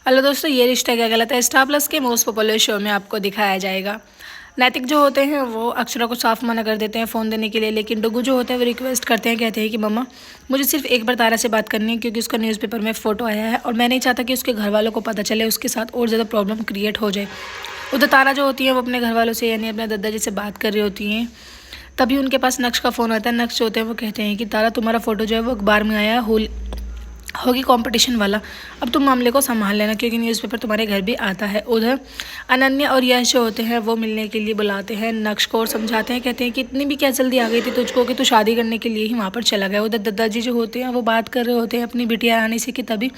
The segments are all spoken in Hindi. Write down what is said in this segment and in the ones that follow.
हेलो दोस्तों, ये रिश्ता क्या गलत है स्टार प्लस के मोस्ट पॉपुलर शो में आपको दिखाया जाएगा। नैतिक जो होते हैं वो अक्षरा को साफ मना कर देते हैं फ़ोन देने के लिए, लेकिन डुगू जो होते हैं वो रिक्वेस्ट करते हैं, कहते हैं कि मम्मा मुझे सिर्फ एक बार तारा से बात करनी है, क्योंकि उसका न्यूज़पेपर में फ़ोटो आया है और मैं नहीं चाहता कि उसके घर वालों को पता चले, उसके साथ और ज़्यादा प्रॉब्लम क्रिएट हो जाए। उधर तारा जो होती है वो अपने घर वालों से यानी अपने दादाजी से बात कर रही होती हैं। तभी उनके पास नक्श का फ़ोन आता है। नक्श जो होते हैं वो कहते हैं कि तारा तुम्हारा फ़ोटो जो है वो अखबार में आया होगी कंपटीशन वाला, अब तुम मामले को संभाल लेना, क्योंकि न्यूज़पेपर तुम्हारे घर भी आता है। उधर अनन्या और यश जो होते हैं वो मिलने के लिए बुलाते हैं नक्श को और समझाते हैं, कहते हैं कि इतनी भी क्या जल्दी आ गई थी तुझको कि तू शादी करने के लिए ही वहाँ पर चला गया। उधर दादाजी जो होते हैं वो बात कर रहे होते हैं अपनी बिटिया रानी से कि तभी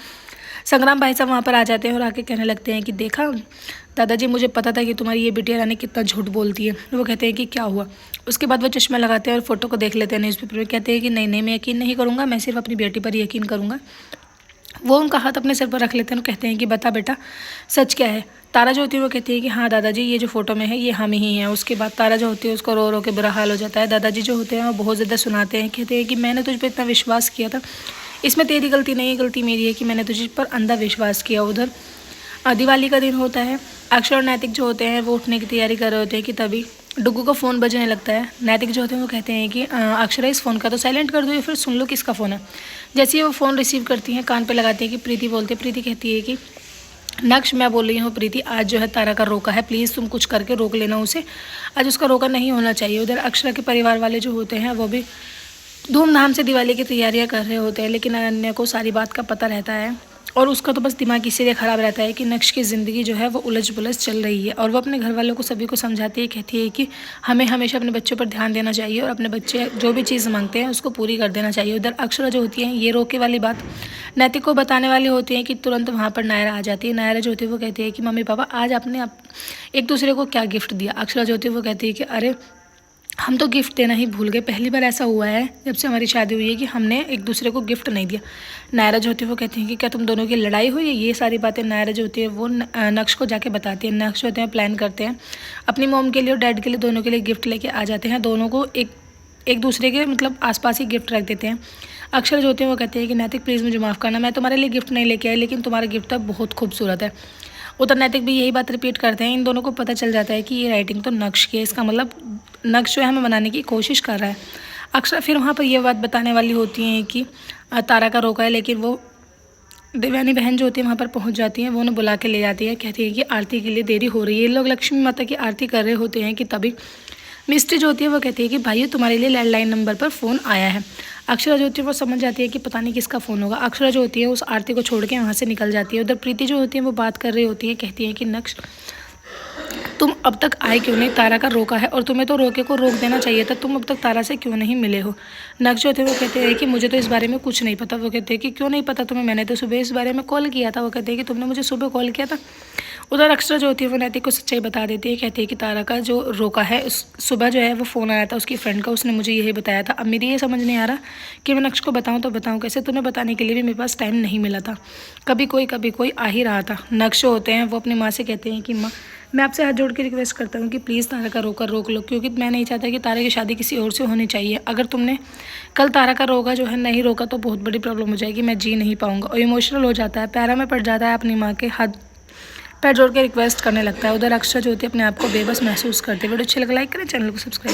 संग्राम भाई साहब वहाँ पर आ जाते हैं और आके कहने लगते हैं कि देखा दादाजी, मुझे पता था कि तुम्हारी ये बिटिया रानी कितना झूठ बोलती है। वो कहते हैं कि क्या हुआ। उसके बाद वो चश्मा लगाते हैं और फोटो को देख लेते हैं न्यूज़पेपर में, कहते हैं कि नहीं नहीं, मैं यकीन नहीं करूँगा, मैं सिर्फ अपनी बेटी पर यकीन करूँगा। वो उनका हाथ अपने सिर पर रख लेते हैं और कहते हैं कि बता बेटा सच क्या है। तारा जो होती है वो कहती है कि हाँ दादाजी, ये जो फोटो में है ये हम ही हैं। उसके बाद तारा जो होती है उसको रो रो के बुरा हाल हो जाता है। दादाजी जो होते हैं वो बहुत ज़्यादा सुनाते हैं, कहते हैं कि मैंने तुझ पर इतना विश्वास किया था, इसमें तेरी गलती नहीं है, गलती मेरी है कि मैंने तुझ पर अंधा विश्वास किया। उधर दिवाली का दिन होता है। अक्षर और नैतिक जो होते हैं वो उठने की तैयारी कर रहे होते हैं कि तभी डुग्गू का फ़ोन बजने लगता है। नैतिक जो होते हैं वो कहते हैं कि अक्षरा, इस फ़ोन का तो साइलेंट कर दो या फिर सुन लो किसका फ़ोन है। जैसे ही वो फ़ोन रिसीव करती हैं कान पे लगाती है कि प्रीति बोलते हैं। प्रीति कहती है कि नक्श, मैं बोल रही हूँ प्रीति, आज जो है तारा का रोका है, प्लीज़ तुम कुछ करके रोक लेना उसे, आज उसका रोका नहीं होना चाहिए। उधर अक्षरा के परिवार वाले जो होते हैं वो भी धूमधाम से दिवाली की तैयारियां कर रहे होते हैं, लेकिन अनन्या को सारी बात का पता रहता है और उसका तो बस दिमाग इसीलिए ख़राब रहता है कि नक्श की ज़िंदगी जो है वो उलझ पुलझ चल रही है। और वो अपने घर वालों को सभी को समझाती है, कहती है कि हमें हमेशा अपने बच्चों पर ध्यान देना चाहिए और अपने बच्चे जो भी चीज़ मांगते हैं उसको पूरी कर देना चाहिए। उधर अक्षरा जो होती है ये रोके वाली बात नैतिक को बताने वाली होती है कि तुरंत वहाँ पर नायरा आ जाती है। नायरा जो होती है वो कहती है कि मम्मी पापा आज आपने एक दूसरे को क्या गिफ्ट दिया। अक्षरा जो होती है वो कहती है कि अरे हम तो गिफ्ट देना ही भूल गए, पहली बार ऐसा हुआ है जब से हमारी शादी हुई है कि हमने एक दूसरे को गिफ्ट नहीं दिया। नायरा जो होती है वो कहती हैं कि क्या तुम दोनों की लड़ाई हुई है। ये सारी बातें नायरा जो होती है वो नक्श को जाके बताती है। नक्श होते हैं प्लान करते हैं अपनी मॉम के लिए और डैड के लिए, दोनों के लिए गिफ्ट लेके आ जाते हैं। दोनों को एक दूसरे के मतलब आसपास ही गिफ्ट रख देते हैं। अक्षर जो होते हैं वो कहते हैं कि नैतिक प्लीज़ मुझे माफ़ करना, मैं तुम्हारे लिए गिफ्ट नहीं लेके आई, लेकिन तुम्हारा गिफ्ट अब बहुत खूबसूरत है। उधर नैतिक भी यही बात रिपीट करते हैं। इन दोनों को पता चल जाता है कि ये राइटिंग तो नक्श की है, इसका मतलब नक्श जो है हमें बनाने की कोशिश कर रहा है। अक्षर फिर वहाँ पर यह बात बताने वाली होती है कि तारा का रोका है, लेकिन वो देवयानी बहन जो होती है वहाँ पर पहुँच जाती है। वो उन्हें बुला के ले जाती है, कहती है कि आरती के लिए देरी हो रही है। ये लोग लक्ष्मी माता की आरती कर रहे होते हैं कि तभी मिस्ट्री जो होती है वो कहती है कि भाई तुम्हारे लिए लैंडलाइन नंबर पर फ़ोन आया है। अक्षरा जो होती है वो समझ जाती है कि पता नहीं किसका फ़ोन होगा। अक्षरा जो होती है उस आरती को छोड़ के वहाँ से निकल जाती है। उधर प्रीति जो होती है वो बात कर रही होती है, कहती है कि नक्श तुम अब तक आए क्यों नहीं, तारा का रोका है और तुम्हें तो रोके को रोक देना चाहिए था, तुम अब तक तारा से क्यों नहीं मिले हो। नक्श जो होते हैं वो कहते हैं कि मुझे तो इस बारे में कुछ नहीं पता। वो कहते हैं कि क्यों नहीं पता तुम्हें, मैंने तो सुबह इस बारे में कॉल किया था। वो कहते हैं कि तुमने मुझे सुबह कॉल किया था। उधर अक्षरा जो होती है वो नैतिक को सच्चाई बता देती है, कहती है कि तारा का जो रोका है उस सुबह जो है वो फ़ोन आया था उसकी फ्रेंड का, उसने मुझे यही बताया था। अब मेरी ये समझ नहीं आ रहा कि मैं नक्श को बताऊँ तो बताऊँ कैसे, तुम्हें बताने के लिए भी मेरे पास टाइम नहीं मिला था, कभी कोई आ ही रहा था। नक्श होते हैं वो अपनी माँ से कहते हैं कि माँ मैं आपसे हाथ जोड़ के रिक्वेस्ट करता हूँ कि प्लीज़ तारा का रोक लो, क्योंकि मैं नहीं चाहता कि तारा की शादी किसी और से होनी चाहिए। अगर तुमने कल तारा का रोका जो है नहीं रोका तो बहुत बड़ी प्रॉब्लम हो जाएगी, मैं जी नहीं पाऊँगा। और इमोशनल हो जाता है, पैरों में पड़ जाता है, अपनी माँ के हाथ पैर जोड़ के रिक्वेस्ट करने लगता है। उधर अक्षरा जो होती है अपने आप को बेबस महसूस करती है। वीडियो अच्छी लगा लाइक करें, चैनल को सब्सक्राइब